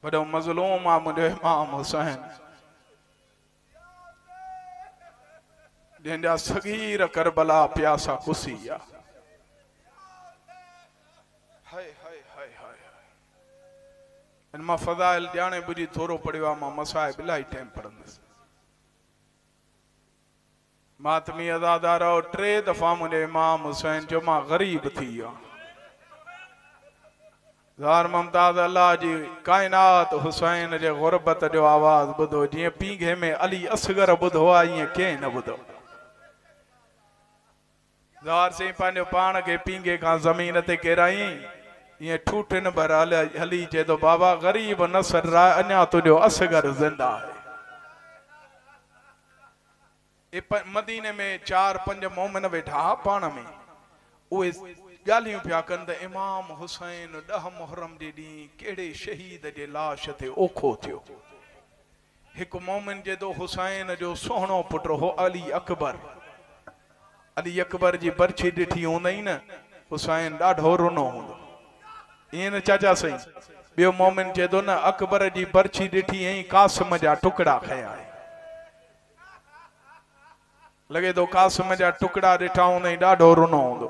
वॾो मज़लूम आहे मुंहिंजो इमाम हुसैन, जंहिंजा सगीर करबला प्यासा कुसी आहे। हाय हाय हाय हाय हाय। मां फ़ज़ाइल ॼाणे बुझी थोरो पढ़ियो आहे, मां मसाइब इलाही टाइम पढ़ंदुसि। मातमी अज़ादार 3 दफ़ा मुंहिंजे इमाम हुसैन जो मां ग़रीब थी वियो। ज़ार मुमताज़ अल्लाह जी काइनात हुसैन जे ग़ुरबत जो आवाज़ ॿुधो, जीअं पींघे में अली असगर ॿुधो आहे ईअं कंहिं न ॿुधो। ज़ार से पंहिंजो पाण खे पींघे खां ज़मीन ते किराई, ईअं ठूठिन भर हली चए थो बाबा ग़रीब नसर राय अञा तुंहिंजो असगर ज़िंदा आहे। मदीने में 4-5 मोमिन वेठा पाण में, उहे ॻाल्हियूं पिया कनि त इमाम हुसैन 10 मुहर्रम जे ॾींहुं कहिड़े शहीद जे लाश ते ओखो थियो। हिकु मोमिन जे तो हुसैन जो सुहिणो पुटु हो अली अकबर। अली अकबर जी बर्छी ॾिठी हूंदई न, हुसैन ॾाढो रुनो हूंदो। ईअं न चाचा सही। ॿियो मोमिन चए थो न अकबर जी बर्छी ॾिठी ऐं कासिम जा टुकड़ा खया। लगे तो कासिम जा टुकड़ा ॾिठा हूंदई ॾाढो रुनो हूंदो।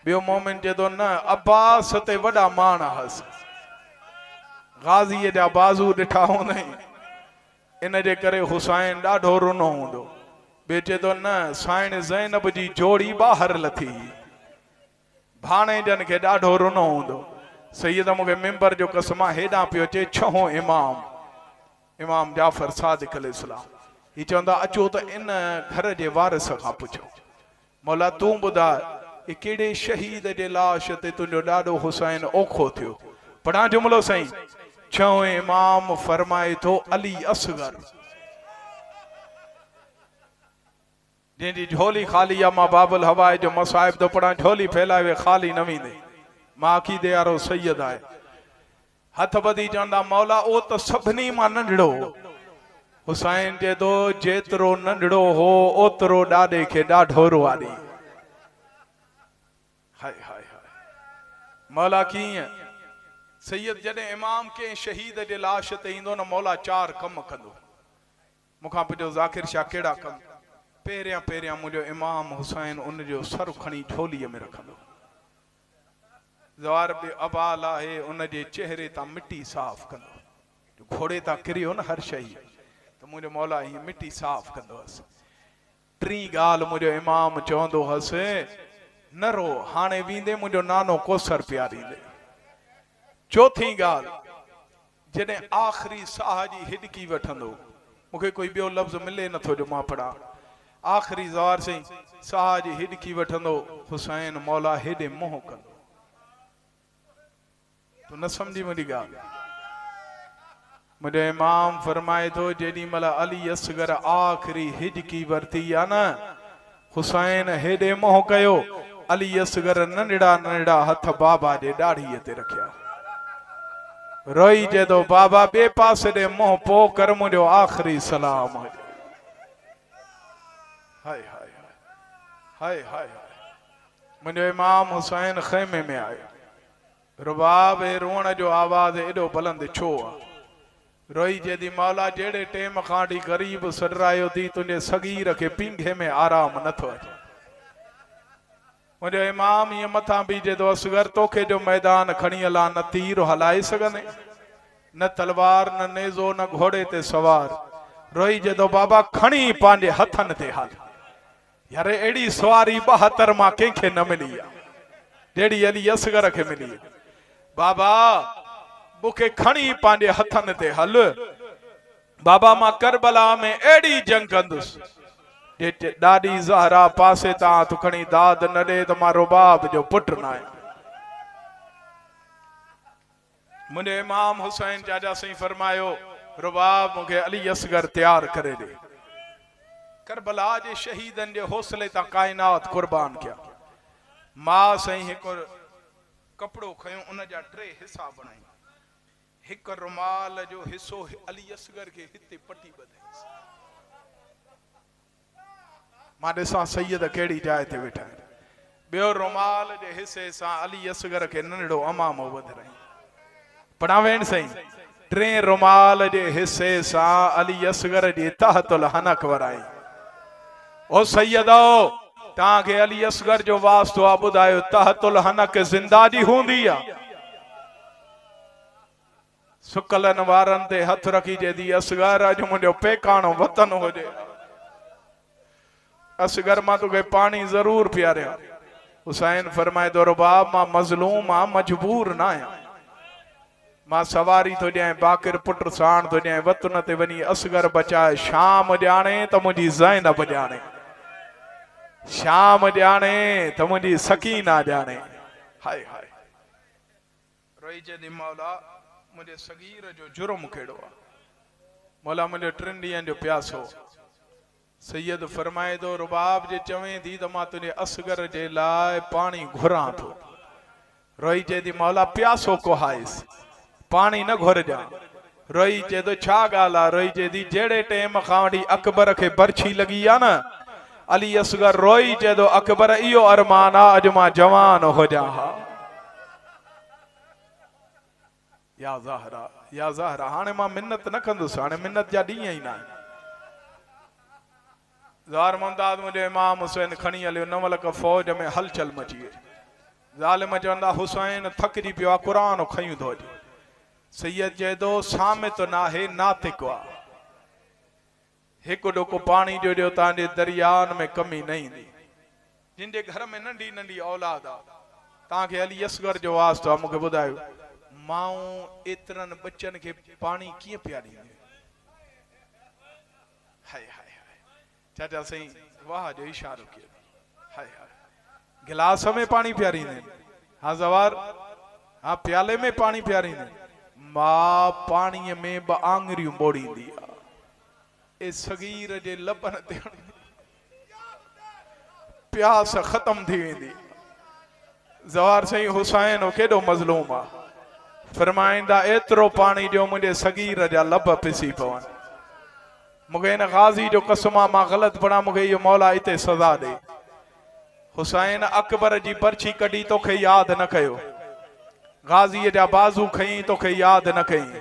ॿियो मोमिन चए थो न अब्बास ते वॾा मान हस, गाज़ीअ जा बाज़ू ॾिठा हूंदई इन जे करे हुसैन ॾाढो रुनो हूंदो। ॿियो चए थो न साइण ज़ैनब जी जोड़ी ॿाहिरि लथी, भाणेजनि खे ॾाढो रुनो हूंदो। सैयद मूंखे मिंबर जो कसम हेॾां पियो अचे छहों इमाम जाफ़र सादिक़ अलैहिस्सलाम। ही चवंदा अचो त इन घर जे वारिस खां पुछो, मौला तूं ॿुधा कहिड़े शहीद जे लाश ते तुंहिंजो ॾाढो हुसैन ओखो थियो। पढ़ा जुमिलो साईं। छहों इमाम फरमाए थो अली असगर, जंहिंजी झोली ख़ाली आहे। मां बाबुल हवाए जो मसाइब तो पढ़ा, झोली फैलाए वे ख़ाली न वेंदे। मां अक़ीदे वारो सैयद आहे। हथ ॿधी चवंदा मौला ओ त सभिनी मां नंढड़ो। हुसैन चए थो जेतिरो नंढड़ो हो ओतिरो ॾाॾे खे ॾाढो रुआरी। हाय हाय हाय। मौला कीअं? सैयद जॾहिं इमाम के शहीद जे लाश ते ईंदो न, मौला 4 कम कंदो। मूंखां पुछो ज़ाकिर शाह कहिड़ा कम? पहिरियां मुंहिंजो इमाम हुसैन उन जो सर खणी झोलीअ में रखंदो। ज़वार बि अबाल आहे, उन जे चेहरे तां मिटी साफ़ कंदो। घोड़े तां किरियो न हर शइ, तो मुझे मौला ही मिट्टी साफ कंदो हस। 3 गाल मुझे इमाम चवंदो हस, न रो हाने वींदे मुझो नानो कोसर प्यारी दे। 4थी गाल जॾहिं आखिरी साह जी हिडकी वठंदो, मूंखे कोई ॿियो लफ़्ज़ मिले नथो जो मां पढ़ा। आखिरी ज़वार से साह जी हिडकी वठंदो, हुसैन मौला हेॾे मोह कंदो। तू न समझी मुझी गाल। मुझे इमाम फरमाए थो जेडी मल अली असगर आखिरी हिजकी वरती है न, हुसैन हेडे मोह कयो। अली असगर नंढड़ा हथ बाबा जे दाढ़ीअ ते रखिया। रोई जे तो बाबा बे पासे दे मोह पो कर मुझो आखिरी सलाम। हाय हाय हाय हाय हाय। मुझो इमाम हुसैन खैमे में आयो। रुबाब रोण जो आवाज एडो बुलंद छो आ? रोई जेदी मौला जेड़े टेम खांडी गरीब सडरायो थी, तुझे सगीर के पींघे में आराम न थो अचे। मुझे इमाम ये मथा बीजे तो असगर तोखे जो मैदान खणी हला, न तीर हलाए सगने, न तलवार, न नेज़ो, न घोड़े ते सवार। रोई जे तो बाबा खणी पांजे हथन ते हाल। यार एड़ी सवारी 72 मां कंहिंखे न मिली है जेड़ी अली असगर के मिली। बाबा बुके खणी पांजे हथन ते हल। बाबा मां करबला में एड़ी जंग कंदुस, जे दादी ज़हरा पासे ता तू खणी दाद न दे तो मां रुबाब जो पुट ना है। मुझे इमाम हुसैन चाचा सही फरमायो, रुबाब मुझे अली असगर तैयार करे दे। करबला जे शहीदन जे हौसले ता कायनात कुर्बान किया। मां सही एक कपड़ो खयो, उन जा 3 हिस्सा बनाई। एक रुमाल जो हिस्सो अली असगर के हिते पट्टी बधाई। मां ॾिसां सैयद केड़ी जाइ ते वेठा आहिनि। ॿियो रुमाल जे हिस्से सां अली असगर के नंढड़ो अमामो वधराई। पढ़ावेन सही। टे रुमाल जे हिस्से सां अली असगर जी तहतुल हनक वराई। ओ सैयदो ताके अली असगर जो वास्तो आ बुधायो तहतुल हनक जिंदा जी होंदी आ। सुकलन वारन ते हथ रखी जेदी असगर अज मुझो पेकाणो वतन हो जे। असगर मां तुके पानी जरूर पियारिया। हुसैन फरमाए तो रुबाब मां मजलूम आ मजबूर ना आया। मां सवारी तो जाए बाकिर पुट साण तो जाए वतन ते वनी असगर बचाए शाम जाने तो मुझी ज़ैनब जाने शाम जाने तो मुझी सकीना जाने। हाय हाय रोई जे दी मौला मुझे सगीर जो जुर्म केड़ो आ। मौला मुझे 3 ॾींहंनि जो प्यासो। सैयद फरमाए दो रुबाब जे चवें थी तो मां तुझे असगर जे लाए पानी घुरा थो। रोई जे दी मौला प्यासो को हाइस पानी न घुर जा। रोई जे तो छा गाला रोई जे दी जेड़े टेम खां वठी अकबर के बरछी लगी आ न अली असगर रोई जे तो अकबर इयो अरमान आ अज मां जवान हो जा। या ज़हरा हाने मां मिन्नत न कंदुसि। हाने मिन्नत जा ॾींहं ई ना। ज़ार मुमताज़ मुझे इमाम हुसैन खणी हलियो नवल का फौज में हलचल मची वई। ज़ालिम चवंदा हुसैन थकजी पियो आहे क़ुरान खयूं थो अचे। सैयद चए थो सामित नाहे नातिक आहे। हिकु ढुक पाणी जो ॾियो तव्हांजे दरियान में कमी न ईंदी। जिनके घर में नंढी नंढी औलाद आहे तव्हांखे अली असगर जो वास्तो आहे मूंखे ॿुधायो माऊं एतिरनि बच्चनि खे पाणी कीअं पियारींदियूं। हाय हाय चाचा सही वाह जो इशारो किया। हाय हाय गिलास में पानी पियारींदे। हाँ जवार हाँ प्याले में पानी पियारींदे। मां पानी में ब आंगरियूं मोड़ींदी आ। ए सगीर जे लबन ते प्यास खत्म थी वेंदी। जवार सही हुसैन केडो मजलूम आ। फरमाइंदा एतिरो पानी जो मुझे सगीर जा लब पिसी पवन। मुझे इन गाजी जो कसमा मां गलत पढ़ा मुझे ये मौला इते सजा दे। हुसैन अकबर जी पर्ची कड़ी तोखे याद न कयो। गाजी जा बाजू खई तोखे याद न कई।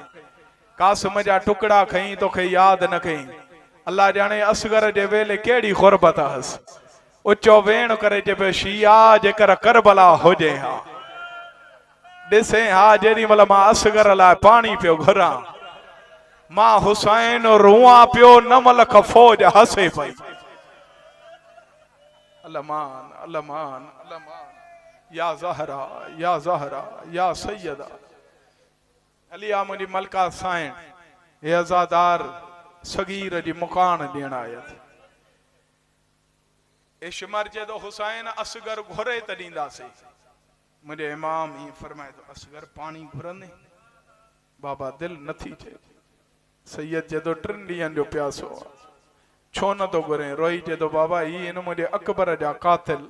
कासिम जा टुकड़ा खई तोखे याद न कई। अल्लाह जाने असगर जे वेले केड़ी गुरबत हस। उच्चो वेण करे जे शिया जेकर करबला हो जे हा दिसे हा जेडी मल मां असगर ला पानी पियो घुरा मां हुसैन रुआ पियो नमल फौज हसे पई। अलमान अलमान अलमान या ज़हरा या सैयदा अलिया मुझी मलका साइन हे अज़ादार सगीर जी मुकान ॾियण आयत। इशमर जे तो हुसैन असगर घुरे त ॾींदासीं। मुझे इमाम ही फरमाए तो असगर पानी घुरंदे बाबा दिल नथी थे। सैयद जे तो 3 ॾींहंनि जो प्यासो छो न तो घुरे। रोई जे तो बाबा ही इन मुझे अकबर जा कातिल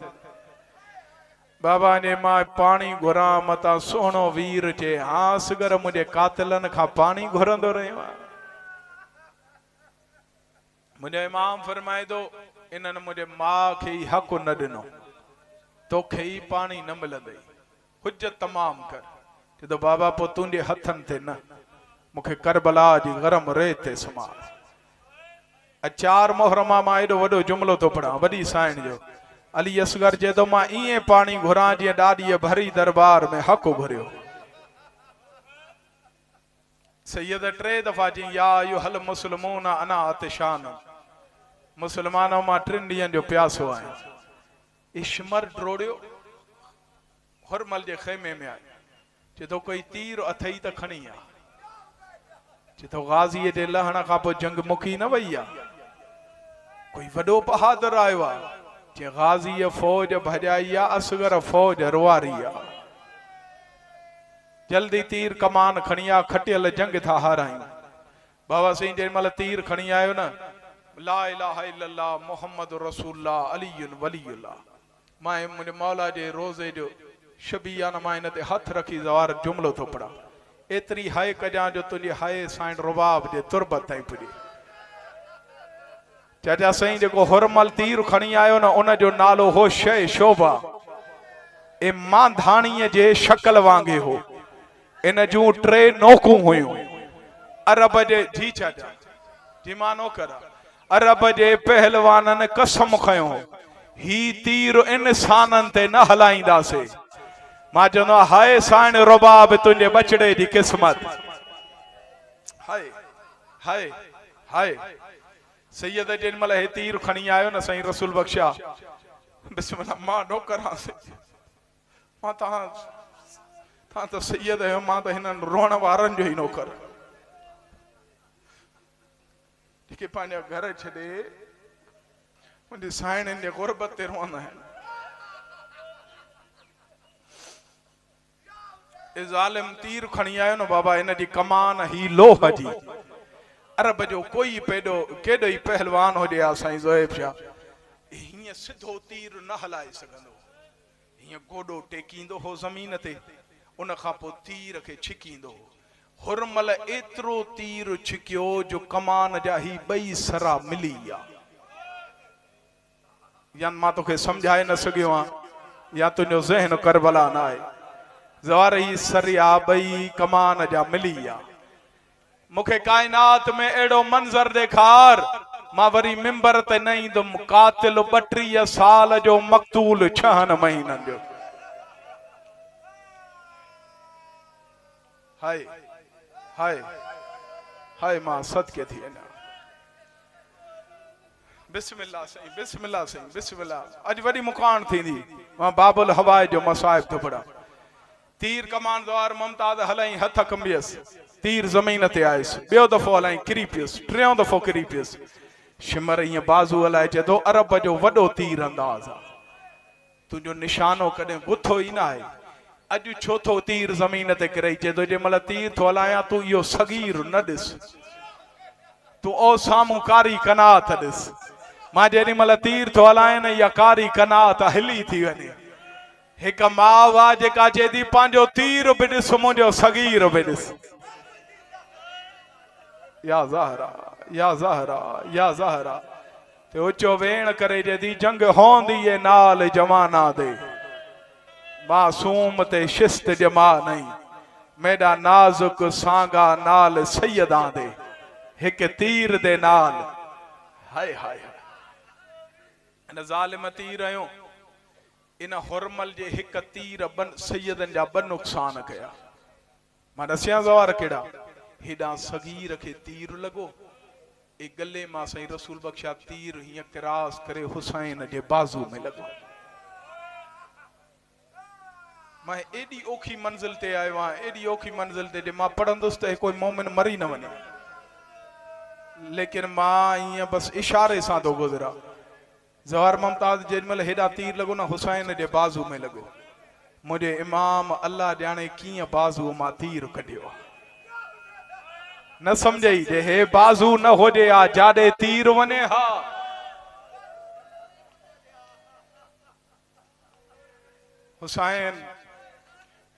बाबा ने मां पानी घुरा मता सोनो वीर चे। हाँ असगर मुझे कातिलन खां पानी घुरंदो रहियो आहे। मुझे इमाम फरमाए दो इन्हनि मुझे मां खे ही हक़ न ॾिनो तोखे ही पानी न मिलंदई। हुज्जत तमाम कर जे तो बाबा पो तुंहिंजे हथनि ते न मुखे करबला जी गरम रेत ते सुमा। अचार मोहरमा मां एडो वडो जुमलो तो पढ़ा वडी साइण जो अली असगर जे तो मां इए पानी घुरा जी डाडी भरी दरबार में हक़ घुरियो। सैयद 3 दफा जी या अय्युहल मुस्लिमून अना अतिशान मुसलमानों मां 3 ॾींहंनि जो प्यासो आया। इशमर ड्रोड़ियो हुरमल जे खेमे में आयो जे तो कोई तीर अथई त खणी आ। जे तो गाजी जे लहण खां पोइ जंग मुकी न वई आ। कोई वडो बहादुर आयो आ जे गाजी फौज भजाई आ असगर फौज रुवारी आ। जल्दी तीर कमान खणी आ खटियल जंग था हारायूं। बाबा सिंह जे मल तीर खणी आयो न ला इलाहा इल्लल्लाह मुहम्मद रसूलुल्लाह अलीयुन वलीयुल्लाह मां मुझे मौला जे रोज़े जो शबियान मां इन ते हथ रखी ज़वार जुमलो तो पढ़ा एतरी हाय कजा जो तुझे हाय साइन रुबाब जे तुरबत ताईं पुजी। चाचा सही जो हुरमल तीर खणी आयो न उन जो नालो हो शय शोभा ए मां धाणीअ जे शक्ल वांगे हो। इन जूं 3 नोकूं हुयूं अरब जे जी छा जी मानो कर अरब जे पहलवाननि कसम खयो ही तीर इंसाननि ते न हलाईंदासीं। मां चवंदो आहियां हाय साईं रुबाब तुंहिंजे बचड़े जी क़िस्मत। हाय हाय हाय सैयद जेन महिल हे तीर खणी आयो न साईं रसूल बख्शा बिस्मिल्लाह मां नौकर मां तव्हां त सैयद आहियो मां त हिननि रोअण वारनि जो ई नौकर जेके पंहिंजा घर छॾे मुंहिंजी साइणनि जे गुरबत ते रोअंदा आहिनि। ज़ालिम तीर खणी आयो न बाबा इन जी कमान ही लोह जी। अरब जो कोई पेडो केॾो ई पहलवान हुजे आ साईं ज़ोएब शाह हीअं सिधो तीर न हलाए सघंदो हीअं गोॾो टेकींदो हो ज़मीन ते उन खां पोइ तीर खे छिकींदो हुरमल एतिरो तीर छिकियो जो कमान जा ही ॿई सरा मिली विया। या मां तोखे सम्झाए न सघियो आहियां या तुंहिंजो ज़हन करबला न आहे ज़वार ही सरिया ॿई कमान जा मिली विया। मूंखे काइनात में अहिड़ो मंज़र ॾेखार मां वरी मिंबर ते न ईंदुमि कातिल 32 साल जो मक़तूल 6 महीननि जो। हाय हाय हाय मां सदके थी वञा। बिस्मिल्लाह साईं बिस्मिल्लाह साईं बिस्मिल्लाह। अॼु वॾी मुकान थींदी मां बाबुल हवाए जो मसाइब थो पढ़ा। तीर कमान द्वार मुमताज हलाई हथ कंबियसि तीर ज़मीन ते आयुसि ॿियो दफ़ो हलाई किरी पियुसि टियों दफ़ो किरी पियुसि शिमर ईअं बाज़ू हलाए चए थो अरब जो वॾो तीर अंदाज़ आहे तुंहिंजो निशानो कॾहिं गुथो ई न आहे अॼु छो थो तीर ज़मीन ते किरई चए थो जंहिं महिल तीर थो हलायां तूं इहो सगीर न ॾिस तूं ओ साम्हूं कारी कनात ॾिस। मां जेॾी महिल तीर थो हलायां न इहा कारी कनात हिली थी वञे। हिक माउ आहे जेका चए थी पंहिंजो तीर बि ॾिस मुंहिंजो सगीर बि ॾिस। या ज़हरा या ज़हरा या ज़हरा ते उचो वेण करे चए थी जंग होंदी ए नाल जवाना दे मासूम ते शिस्त जमा नहीं मेरा नाजुक सांगा नाल सैयदा दे हिक तीर दे नाल। हाय हाय इन ज़ालिम तीर आयो इन हुरमल जे हिक तीर बन सैयदन जा ब नुक़सान कया। मां दसिया ज़वार केड़ा हेडा सगीर के तीर लगो ए गले मां साईं रसूल बख्शा तीर हिय क्रॉस करे हुसैन जे बाजू में लगो। मैं एडी ओखी मंजिल ते आयो आ एडी ओखी मंजिल ते मां पढ़ंदुस ते कोई मोमिन मरी न वने लेकिन मां इं बस इशारे सां तो गुजरा। ज़वार मुमताज जेमल हेडा तीर लगो ना हुसैन जे बाजू में लगो मुझे इमाम अल्लाह जाने किं बाजू मां तीर कढियो न समझई जे हे बाजू न होजे आ जाडे तीर वने हा। हुसैन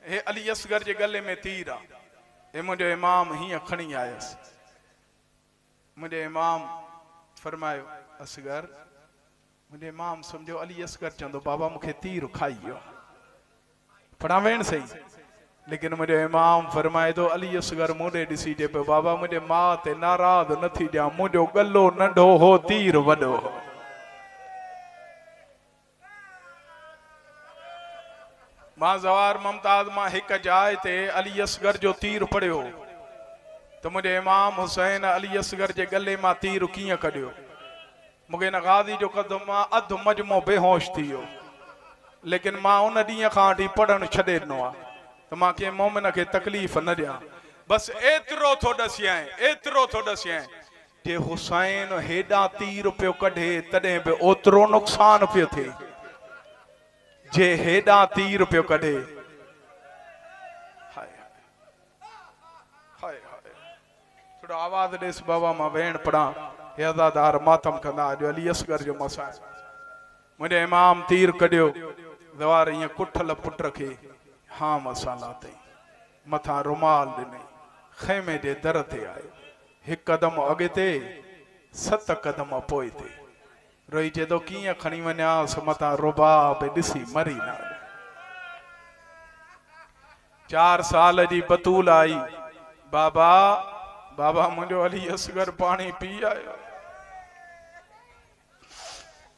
हे अली असगर जे गले में तीर आ हे मुझे इमाम हिय खणी आयस मुझे इमाम फरमायो असगर मुझे इमाम समझो अली असगर चंदो बाबा मुखे तीर खाई गयो पढ़ावेण सही लेकिन मुझे इमाम फरमाए तो अली असगर मोड़े दिसी जे पे बाबा मुझे मां ते नाराज न थी जा मुझो गलो नंढो हो तीर वडो। मां ज़वार मुमताज मां हिक जाए ते अली असगर जो तीर पड़ियो तो मुझे इमाम हुसैन अली असगर जे गले मां तीर किं कढियो मुझे न गाज़ी जो कदम मां अध मजमो बेहोश थी वियो लेकिन मां उन ॾींहं खां वठी पढ़ण छॾे ॾिनो आहे तो मां कंहिं मोमिन खे तकलीफ़ न ॾियां बस एतिरो थो ॾसियां जे हुसैन हेॾा तीर पियो कढे तॾहिं बि ओतिरो नुक़सान पियो थिए जे हेॾा तीर पियो कढे। हाय हाय हाय थोड़ो आवाज़ ॾेस बाबा मां भेण पढ़ा हे अज़ादार मातम कंदा जो अली असगर जो मसा मुझे इमाम तीर कढियो ज़वार ईअं कुठल पुट खे हाँ मसाला ते मथा रुमाल ॾिनई खेमे जे दर ते आयो हिकु कदम अॻिते 7 कदम पोइते रोई चए तो किं खणी वञासि मथा रुबाब ॾिसी मरी न 4 साल जी बतूल आई बाबा बाबा मुझो अली असगर पानी पी आयो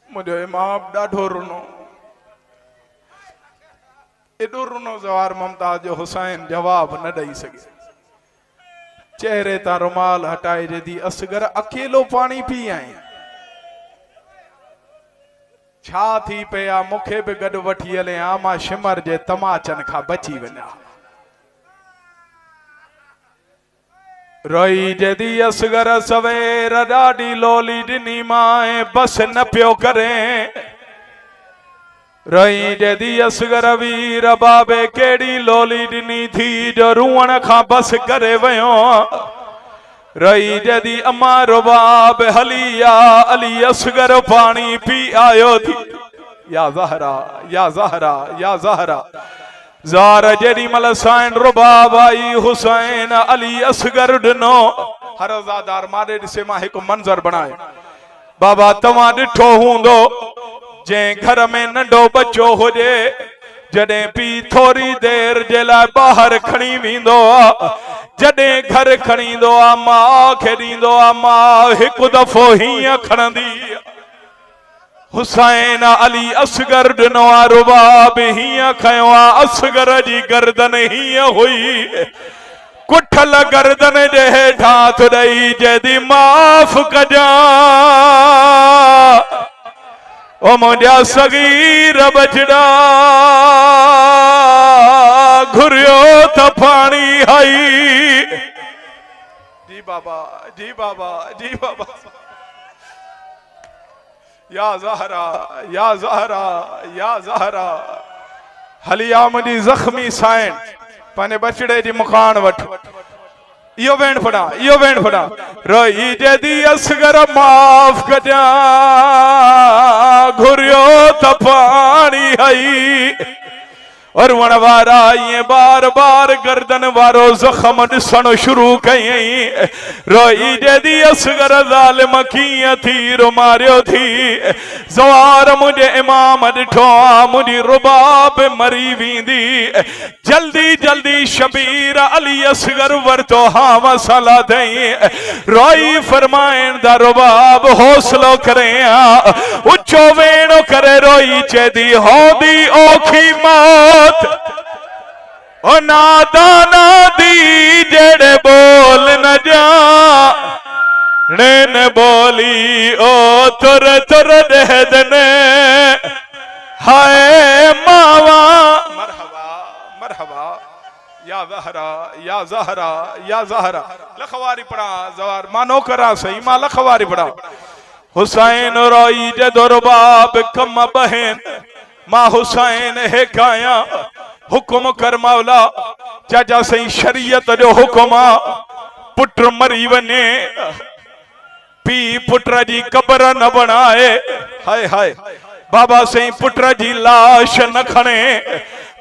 मुझो इमाम ॾाढो रुनो एडो रुनो ज़वार मुमताज जो हुसैन जवाब न ॾेई सके चेहरे ता रुमाल हटाए जदी असगर अकेलो पानी पी आए छा थी पिया मुखे भी गड वठी हले आ मां शिमर जे तमाचन खां बची वञा रोई जदी असगर सवेर ॾाढी लोली ॾिनी माए बस न पियो करे रोई जदी असगर वीर बाबे केड़ी लोली ॾिनी थी जो रूअण खां बस करे वयो रही जदी अम्मा रुबाब हलिया अली असगर पानी पी आयो थी या ज़हरा या ज़हरा या ज़हरा ज़ार जेडी मल साइन रुबाब आई हुसैन अली असगर ॾिनो हरज़ादार मारे ॾिसे मां हिकु मंज़र बनाए बाबा तव्हां ॾिठो हूंदो जे घर में नंढो बच्चो हुजे जॾहिं पी थोड़ी देर जे लाइ ॿाहिरि खणी वेंदो आहे जॾहिं घर खणी ईंदो आहे मां खे ॾींदो आहे मां हिकु दफ़ो हीअं खणंदी हुसैन अली असगर ॾिनो आहे रुबाब हीअं खयो आहे असगर जी गर्दन हीअं हुई कुठल गर्दन जे हेठां हथ ॾेई जदी माफ़ कजां ओ मुंहिंजा सगीर बचड़ा घुरियो त पानी हई जी बाबा जी बाबा जी बाबा या ज़हरा या ज़हरा या ज़हरा हलिया मुंहिंजी ज़ख्मी साइण पंहिंजे बचड़े जी मुखान वठ यो वेण फड़ा रोई जदी असगर माफ कजा घुरियो त पानी हई और वणवारा ये बार बार गर्दन वारो जख्म ॾिसण शुरू कई रोई जदी असगर ज़ालिम कीअं थी रुमारियो थी ज़वार मुझे इमाम ॾिठो मुझी रुबाब मरी वेंदी जल्दी जल्दी शबीर अली असगर वरतो हाँ मसाला दई रोई फरमाइन दा रुबाब हौसलो करे उच्चो वेणो करे रोई चेदी होदी ओखी मौत ओ नादाना दी जेड़े बोल न जा ने बोली ओ तुर तुर दे दने हाय मावा मरहबा मरहबा या ज़हरा या ज़हरा या ज़हरा लखवारी पड़ा ज़वार मानो करा सही मां लखवारी पड़ा हुसैन रोई जदो रुबाब कम बहन मां हुसैन है काया हुक्म कर मौला चाचा सही शरीयत जो हुक्म पुत्र मरी वने पी पुत्र जी कब्र न बनाए हाय हाय बाबा सही पुत्र जी लाश न खणे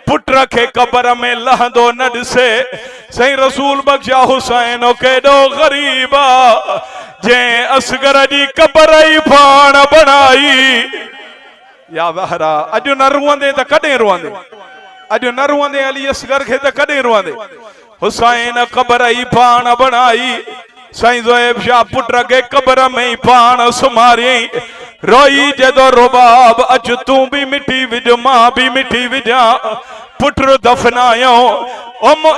पुत्र के कब्र में लहंदो न ॾिसे सही रसूल बख्शा हुसैन केडो गरीबा जे असगर जी कब्र ही पाण बनाई या ज़हरा अजु न रुवंदे त कॾहिं रुवंदे अजु न रुवंदे अली असगर खे त कॾहिं रुवंदे हुसैन कब्र ही पाण बनाई साईं ज़ोएब शाह पुत्र के कब्र में ही पाण सुमारियई रोई जदो रुबाब अच तू भी मिट्टी विझ मां भी मिट्टी विझा पुत्र दफनायो ओम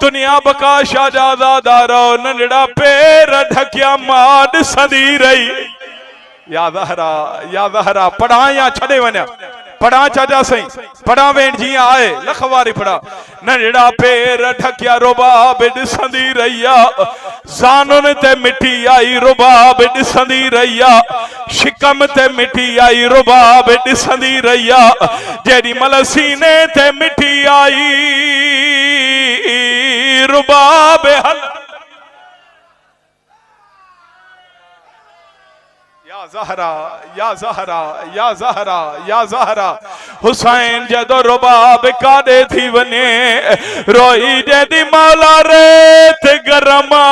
दुनिया बका शाहजादारो नंढड़ा पैर ढकिया मां ॾिसंदी रही या ज़हरा पढ़ा या छड़े वञा पढ़ा चाचा सही पढ़ा वेण जी आए लखवारी पढ़ा नंढड़ा पैर ढकिया रुबाब ॾिसंदी रही ज़ानुन ते मिठी आई रुबाब ॾिसंदी रही शिकम ते मिठी आई रुबाब ॾिसंदी रही जेडी मल सीने ते मिठी आई रुबाब हल या ज़हरा या ज़हरा या ज़हरा या ज़हरा हुसैन जदो रुबाब काॾे थी वने रोई जदी मौला रेत गरमा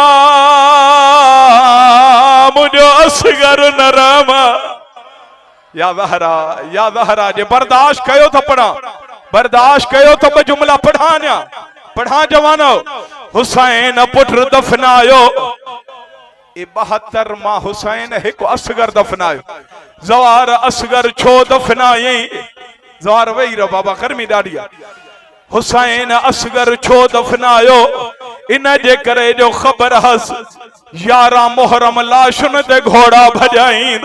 मुझो असगर नरम या ज़हरा जे बर्दाश्त कयो तो पढ़ा बर्दाश्त कयो तो ब जुमला पढ़ाना पढ़ा जवानो हुसैन पुत्र दफनायो ए 72 मां हुसैन एक असगर दफनायो जवार असगर छो दफनाई जवार वही रो बाबा गर्मी ॾाढी हुसैन असगर छो दफनायो इन जे करे जो ख़बर हस 11 मुहर्रम लाशुन ते घोड़ा भजाइन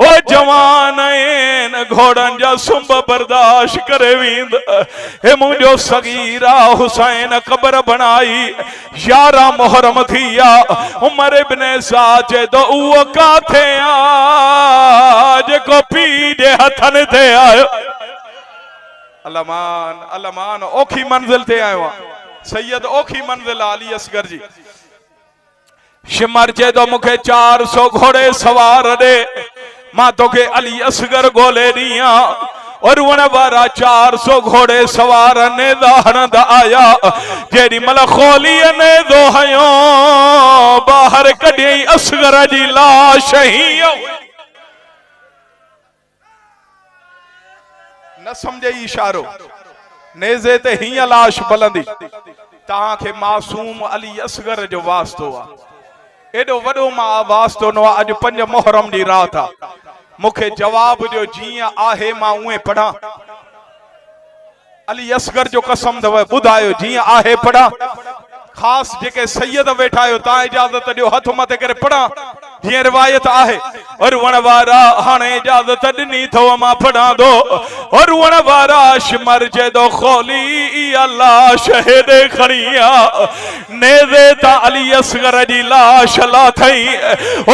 ओ जवान आहिनि घोड़नि जा सुंब बर्दाश्त करे वींद हे मुंहिंजो सगीरा हुसैन क़ब्र बणाई 11 मुहर्रम थिया उमर इब्न साद चए तो उहो काथे आ जेको पीउ जे हथनि ते आयो अलमान अलमान ओखी मंजिल ते आयो आहे सैयद ओखी मंजिल अली असगर जी शिमर चए तो मूंखे 400 घोड़े सवार दे मां तोखे अली असगर गोले दिया और वन वारा 400 घोड़े सवार ने हणंदा आया जेडी मल खोली ने दो हयो बाहर कढी असगर जी लाश ही न समझे इशारो नेज़े ते ही लाश बलंदी ता के मासूम अली असगर जो वास्तो आ एडो वडो मा वास्तो नो आज 5 मुहर्रम दी रात आ मुखे जवाब जो जिया आहे मां उए पढ़ा अली असगर जो कसम दव बुधायो जिया आहे पढ़ा खास जेके सैयद बैठायो ता इजाजत दियो हथ मथे करे पढ़ा जी रिवायत आहे और वणवारा हाने इजाजत दिनी थो मां पढ़ा दो और वणवारा शिमर जे दो खोली अल्लाह शहीद खणिया नेज़े ता अली असगर जी लाश ला थई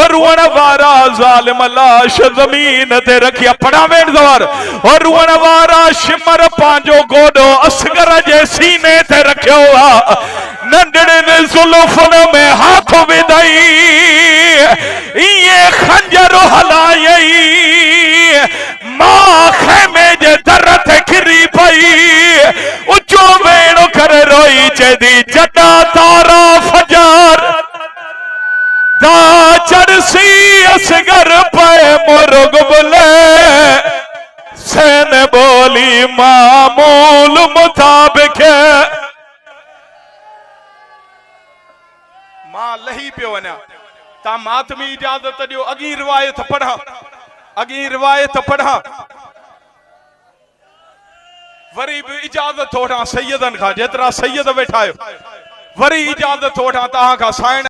और वणवारा जालिम लाश जमीन ते रखिया पढ़ा वेण दवर और वणवारा शिमर पांजो गोडो असगर जे सीने ते रखियो आ नंढड़े ने जुल्फन में हाथ विधई ये खंजर हलाई मां खेमे जे दर ते खिरी पई उचो वेणो करे रोई चेदी जटा तारा फजर दा चरसी असगर पे मुर्ग बुले सेन बोली मामूल मुताबिक मां लही पियो वञा ता मातमी इजाजत दियो अगी रिवायत पढ़ा वरी भी इजाजत वठा सैयदन का जेतरा सैयद बैठायो वरी इजाजत वठा ता का साइण